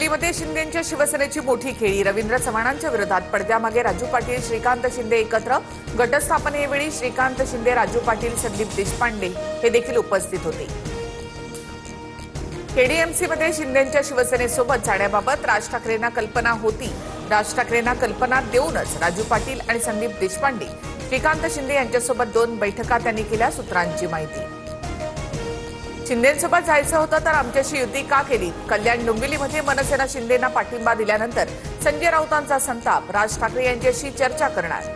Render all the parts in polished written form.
डोंबिवलीमध्ये शिंदेंच्या शिवसेनेची मोठी खेळी। रवींद्र चव्हाणांच्या विरोधात पडद्यामागे राजू पाटील, श्रीकांत शिंदे एकत्र। गटस्थापनेवेळी श्रीकांत शिंदे, राजू पाटील, संदीप देशपांडे हे देखील उपस्थित होते। केडीएमसीमध्ये शिंदेंच्या शिवसेनेसोबत जाण्याबाबत राज ठाकरेंना कल्पना होती। राज ठाकरेंना कल्पना देऊनच राजू पाटील आणि संदीप देशपांडे, श्रीकांत शिंदे यांच्यासोबत 2 बैठका त्यांनी केल्या, सूत्रांची माहिती। शिंदेंसोबत जायचं होतं तर आमच्याशी युती का केली? कल्याण डोंबिवलीमध्ये मनसेनं शिंदेंना पाठिंबा दिल्यानंतर संजय राऊतांचा संताप, राज ठाकरे यांच्याशी चर्चा करणार।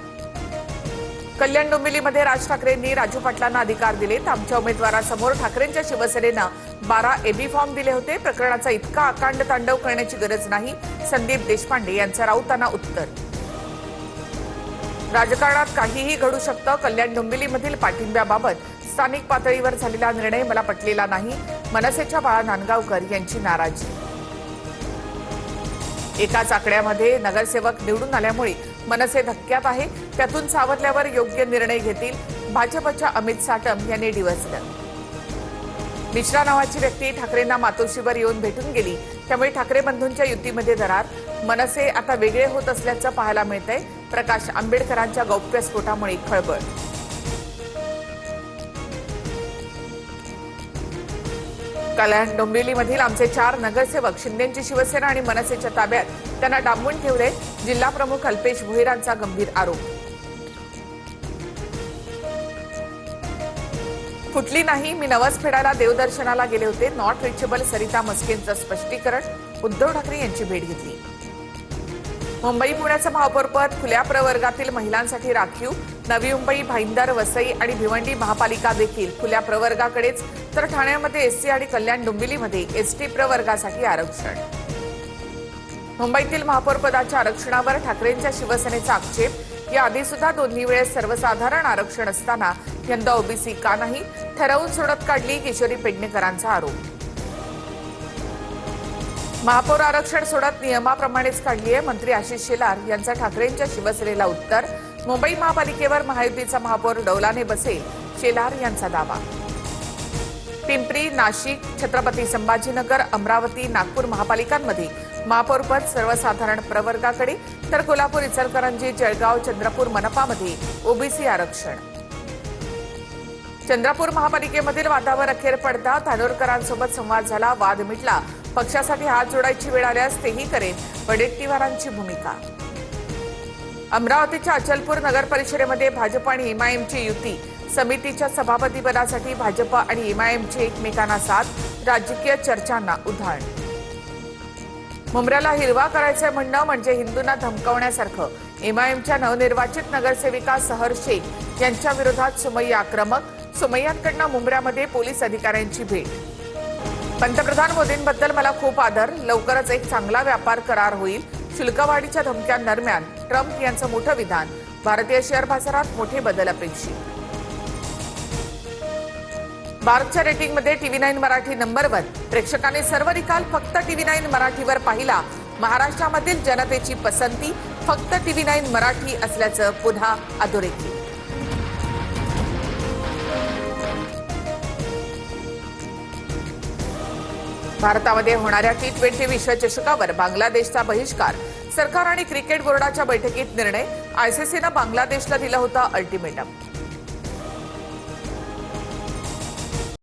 कल्याण डोंबिवलीमध्ये राज ठाकरेंनी राजू पाटलांना अधिकार दिलेत। आमच्या उमेदवारासमोर ठाकरेंच्या शिवसेनेनं 12 एबी फॉर्म दिले होते। प्रकरणाचा इतका अकांड तांडव करण्याची गरज नाही, संदीप देशपांडे यांचं राऊतांना उत्तर। राजकारणात काहीही घडू शकतं। कल्याण डोंबिवलीमधील पाठिंब्याबाबत स्थानिक पातळीवर झालेला निर्णय मला पटलेला नाही, मनसेच्या बाळा नांदगावकर यांची नाराजी। एकाच आकड्यामध्ये नगरसेवक निवडून आल्यामुळे मनसे धक्क्यात आहे, त्यातून सावरल्यावर योग्य निर्णय घेतील, भाजपच्या अमित साटम यांनी डिवचलं। मिश्रा नावाची व्यक्ती ठाकरेंना मातोश्रीवर येऊन भेटून गेली, त्यामुळे ठाकरे बंधूंच्या युतीमध्ये दरार। मनसे आता वेगळे होत असल्याचं पाहायला मिळतंय। प्रकाश आंबेडकरांच्या गौप्यस्फोटामुळे खळबळ। कल्याण डोंबिवलीमधील आमचे 4 नगरसेवक शिंदेंची शिवसेना आणि मनसेच्या ताब्यात, त्यांना डांबून ठेवले, जिल्हा प्रमुख अल्पेश भोईरांचा गंभीर आरोप। फुटली नाही, मी नवस फेडायला देवदर्शनाला गेले होते, नॉट रिचेबल सरिता मस्केंचं स्पष्टीकरण। उद्धव ठाकरे यांची भेट घेतली। मुंबई पुण्याचं महापौरपद खुल्या प्रवर्गातील महिलांसाठी राखीव। नवी मुंबई, भाईंदर, वसई आणि भिवंडी महापालिका देखील खुल्या प्रवर्गाकडेच, तर ठाण्यामध्ये एसटी आणि कल्याण डोंबिवलीमध्ये एसटी प्रवर्गासाठी आरक्षण। मुंबईतील महापौरपदाच्या आरक्षणावर ठाकरेंच्या शिवसेनेचा आक्षेप। याआधी सुद्धा दोन्ही वेळेस सर्वसाधारण आरक्षण असताना यंदा ओबीसी का नाही? ठरवून सोडत काढली, किशोरी पेडणेकरांचा आरोप। महापौर आरक्षण सोडत नियमाप्रमाणेच काढली आहे, मंत्री आशिष शेलार यांचा ठाकरेंच्या शिवसेनेला उत्तर। मुंबई महापालिकेवर महायुतीचा महापौर डौलाने बसेल, शेलार यांचा दावा। पिंपरी, नाशिक, छत्रपती संभाजीनगर, अमरावती, नागपूर महापालिकांमध्ये महापौरपद सर्वसाधारण प्रवर्गाकडे, तर कोल्हापूर, इचलकरंजी, जळगाव, चंद्रपूर मनपामध्ये ओबीसी आरक्षण। चंद्रपूर महापालिकेमधील वादावर अखेर पडता, धानोरकरांसोबत संवाद झाला, वाद मिटला। पक्षासाठी हात जोडायची वेळ आल्यास तेही करेन, वडेट्टीवारांची भूमिका। अमरावतीच्या अचलपूर नगर परिषदेमध्ये भाजप आणि एमआयएमची युती। समितीच्या सभापतीपदासाठी भाजप आणि एमआयएमची एकमेकांना साथ, राजकीय चर्चांना उधाण। मुंब्र्याला हिरवा करायचं म्हणणं म्हणजे हिंदूंना धमकावण्यासारखं। एमआयएमच्या नवनिर्वाचित नगरसेविका सहर शेख यांच्या विरोधात सुमय्या आक्रमक। सुमय्यांकडनं मुंब्र्यामध्ये पोलीस अधिकाऱ्यांची भेट। पंतप्रधान मोदींबद्दल मला खूप आदर, लवकरच एक चांगला व्यापार करार होईल। शुल्कवाढीच्या धमक्यांदरम्यान ट्रम्प यांचं मोठं विधान। भारतीय शेअर बाजारात मोठे बदल अपेक्षित। भारतच्या रेटिंगमध्ये TV9 मराठी नंबर 1। प्रेक्षकांनी सर्व निकाल फक्त TV9 मराठीवर पाहिला। महाराष्ट्रामधील जनतेची पसंती फक्त TV9 मराठी असल्याचं पुन्हा अधोरेखित। भारतामध्ये होणाऱ्या T20 विश्वचषकावर बांगलादेशचा बहिष्कार। सरकार आणि क्रिकेट बोर्डाच्या बैठकीत निर्णय। आयसीसीनं बांगलादेशला दिलं होतं अल्टिमेटम।